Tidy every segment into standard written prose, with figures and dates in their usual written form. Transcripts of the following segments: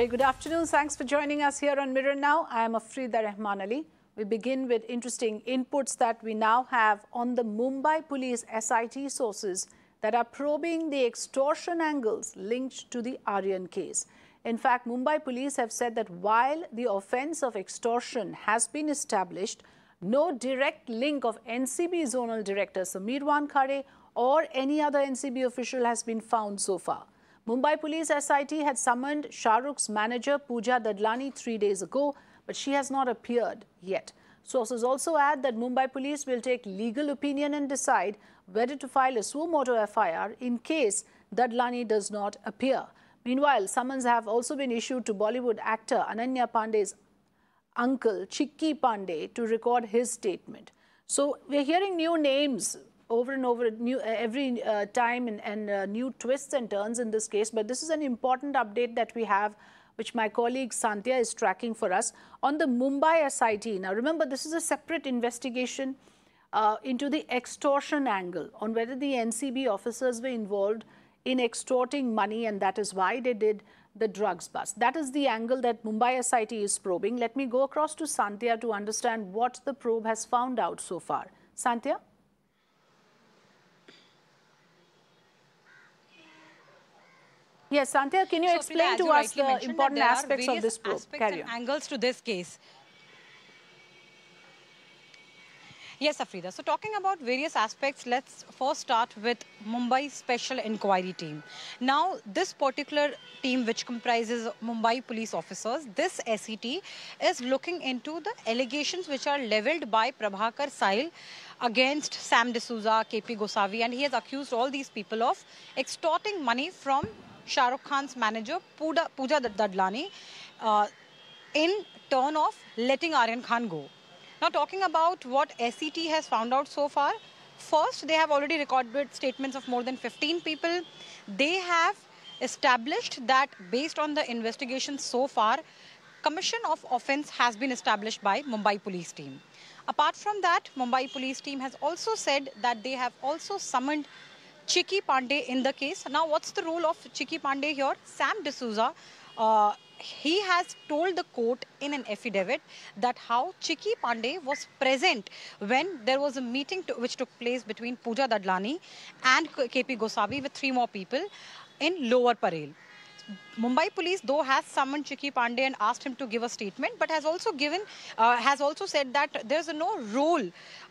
Very good afternoon. Thanks for joining us here on Mirror Now. I am Afrida Rahman Ali. We begin with interesting inputs that we now have on the Mumbai Police SIT sources that are probing the extortion angles linked to the Aryan case. In fact, Mumbai Police have said that while the offence of extortion has been established, no direct link of NCB Zonal Director Sameer Wankhede or any other NCB official has been found so far. Mumbai Police SIT had summoned Shah Rukh's manager Pooja Dadlani 3 days ago, but she has not appeared yet. Sources also add that Mumbai Police will take legal opinion and decide whether to file a suo motu FIR in case Dadlani does not appear. Meanwhile, summons have also been issued to Bollywood actor Ananya Pandey's uncle Chikki Pandey to record his statement. So we're hearing new names over and over every time and new twists and turns in this case. But this is an important update that we have, which my colleague Santya is tracking for us on the Mumbai SIT. Now, remember, this is a separate investigation into the extortion angle on whether the NCB officers were involved in extorting money, and that is why they did the drugs bust. That is the angle that Mumbai SIT is probing. Let me go across to Santya to understand what the probe has found out so far. Santya? Yes, Santya, can you explain to us the important aspects of this probe? Carry on. Angles to this case. Yes, Afrida. So talking about various aspects, let's first start with Mumbai Special Inquiry Team. Now, this particular team, which comprises Mumbai police officers, this SET is looking into the allegations which are levelled by Prabhakar Sahil against Sam D'Souza, KP Gosavi, and he has accused all these people of extorting money from Shah Rukh Khan's manager, Pooja Dadlani, in turn of letting Aryan Khan go. Now, talking about what SET has found out so far, first, they have already recorded statements of more than 15 people. They have established that based on the investigation so far, commission of offence has been established by Mumbai police team. Apart from that, Mumbai police team has also said that they have also summoned Chikki Pandey in the case. Now, what's the role of Chikki Pandey here? Sam D'Souza, he has told the court in an affidavit that how Chikki Pandey was present when there was a meeting which took place between Pooja Dadlani and KP Gosavi with 3 more people in Lower Parel. Mumbai police, though, has summoned Chikki Pandey and asked him to give a statement, but has also said that there's no role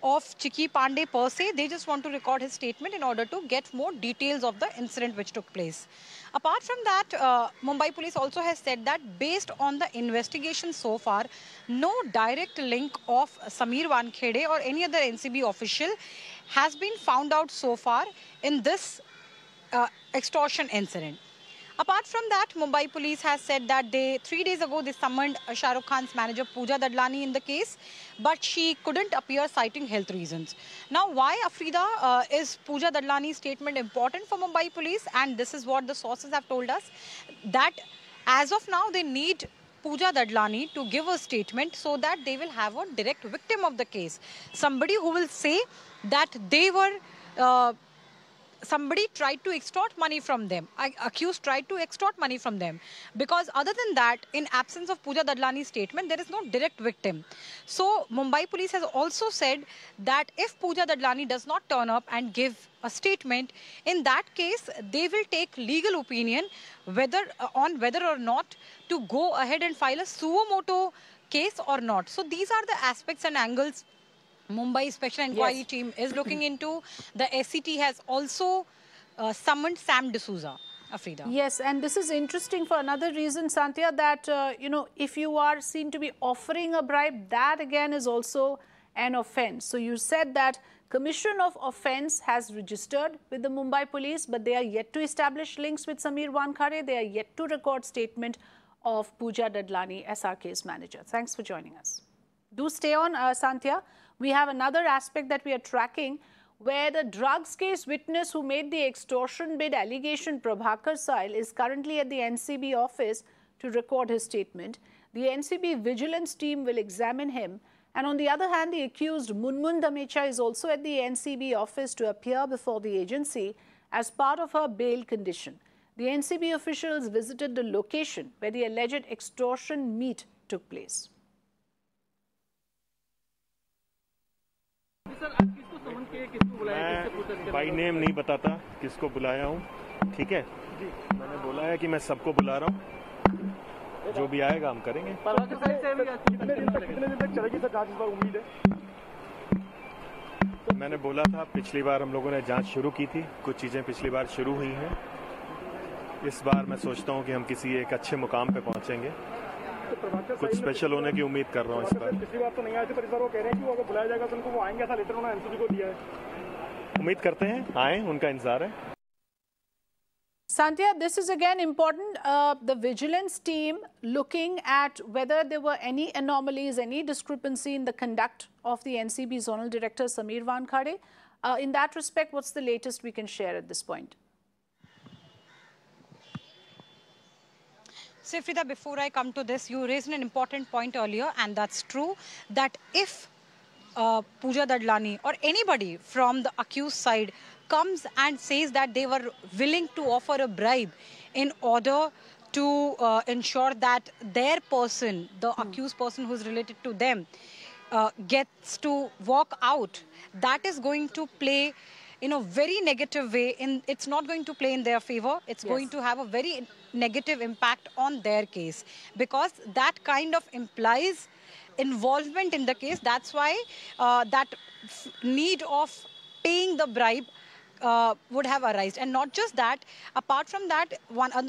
of Chikki Pandey per se. They just want to record his statement in order to get more details of the incident which took place. Apart from that, Mumbai police also has said that based on the investigation so far, no direct link of Sameer Wankhede or any other NCB official has been found out so far in this extortion incident. Apart from that, Mumbai police has said that 3 days ago, they summoned Shah Rukh Khan's manager Pooja Dadlani in the case, but she couldn't appear citing health reasons. Now, why, Afrida, is Pooja Dadlani's statement important for Mumbai police? And this is what the sources have told us, that as of now, they need Pooja Dadlani to give a statement so that they will have a direct victim of the case. Somebody who will say that they were... somebody tried to extort money from them. Accused tried to extort money from them. Because other than that, in absence of Pooja Dadlani's statement, there is no direct victim. So, Mumbai police has also said that if Pooja Dadlani does not turn up and give a statement, in that case, they will take legal opinion on whether or not to go ahead and file a suo motu case or not. So, these are the aspects and angles Mumbai Special Inquiry Team is looking into. The SET has also summoned Sam D'Souza. Afrida. Yes, and this is interesting for another reason, Santya, that, if you are seen to be offering a bribe, that again is also an offence. So you said that commission of offence has registered with the Mumbai police, but they are yet to establish links with Sameer Wankhede. They are yet to record statement of Pooja Dadlani, SRK's manager. Thanks for joining us. Do stay on, Santya. We have another aspect that we are tracking where the drugs case witness who made the extortion bid allegation, Prabhakar Sahil, is currently at the NCB office to record his statement. The NCB vigilance team will examine him. And on the other hand, the accused Munmun Damecha is also at the NCB office to appear before the agency as part of her bail condition. The NCB officials visited the location where the alleged extortion meet took place. मैं by name नहीं बताता किसको बुलाया हूँ, ठीक है? मैंने बोला है कि मैं सबको बुला रहा हूँ, जो भी आएगा हम करेंगे। कितने दिन तक चलेगी सर जांच, इस बार उम्मीद है? मैंने बोला था पिछली बार हम लोगों ने जांच शुरू की थी, कुछ चीज़ें पिछली बार शुरू हुई हैं। इस बार मैं सोचता हूँ कि हम किसी एक अच्छे मुकाम पे पहुँचेंगे। कुछ स्पेशल होने की उम्मीद कर रहा हूँ इस बार। पिछली बार तो नहीं आए थे, पर इस बार वो कह रहे हैं कि वो अगर बुलाया जाएगा तो उनको वो आएंगे, ऐसा लेटर उन्होंने एनसीबी को दिया है। उम्मीद करते हैं आए, उनका इंतजार है। Sandhya, this is again important. The vigilance team looking at whether there were any anomalies, any discrepancy in the conduct of the NCB Zonal Director Sameer Wankhede. In that respect, what's the latest we can share at this point? So, Frida, before I come to this, you raised an important point earlier, and that's true, that if Pooja Dadlani or anybody from the accused side comes and says that they were willing to offer a bribe in order to ensure that their person, the accused person who's related to them, gets to walk out, that is going to play in a very negative way. It's not going to play in their favor. It's going to have a very negative impact on their case, because that kind of implies involvement in the case. That's why that need of paying the bribe would have arisen. And not just that, apart from that,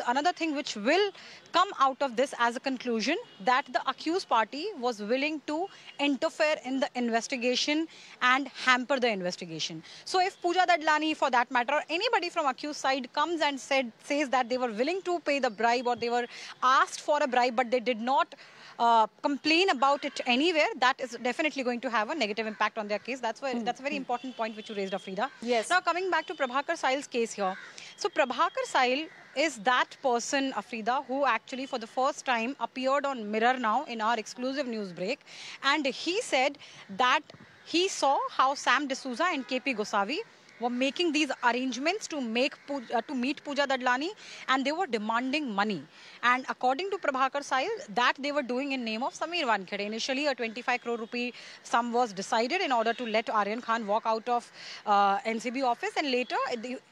another thing which will come out of this as a conclusion, that the accused party was willing to interfere in the investigation and hamper the investigation. So if Pooja Dadlani, for that matter, or anybody from accused side comes and says that they were willing to pay the bribe, or they were asked for a bribe but they did not complain about it anywhere, that is definitely going to have a negative impact on their case. That's why that's a very important point which you raised, Afrida. Yes. Now coming back to Prabhakar Sahil's case here. So Prabhakar Sahil is that person, Afrida, who actually for the first time appeared on Mirror Now in our exclusive news break, and he said that he saw how Sam D'Souza and KP Gosavi were making these arrangements to meet Pooja Dadlani, and they were demanding money. And according to Prabhakar Sahil, that they were doing in name of Sameer Wankhede. Initially, a 25 crore rupee sum was decided in order to let Aryan Khan walk out of NCB office, and later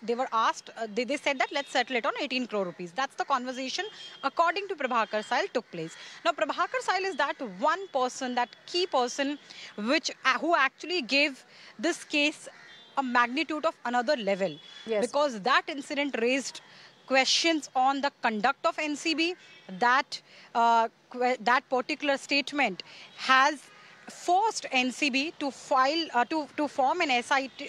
they were asked, they said that let's settle it on 18 crore rupees. That's the conversation, according to Prabhakar Sahil, took place. Now, Prabhakar Sahil is that one person, that key person, who actually gave this case a magnitude of another level. Yes. Because that incident raised questions on the conduct of NCB. That particular statement has forced NCB to file to form an SIT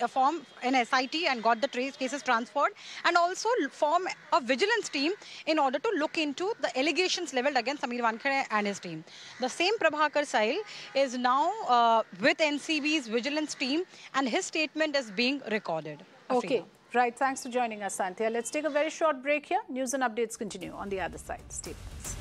and got the cases transferred, and also form a vigilance team in order to look into the allegations leveled against Sameer Wankhede and his team. The same Prabhakar Sahil is now with NCB's vigilance team, and his statement is being recorded. Okay, right. Thanks for joining us, Sandhya. Let's take a very short break here. News and updates continue on the other side. Stay with us.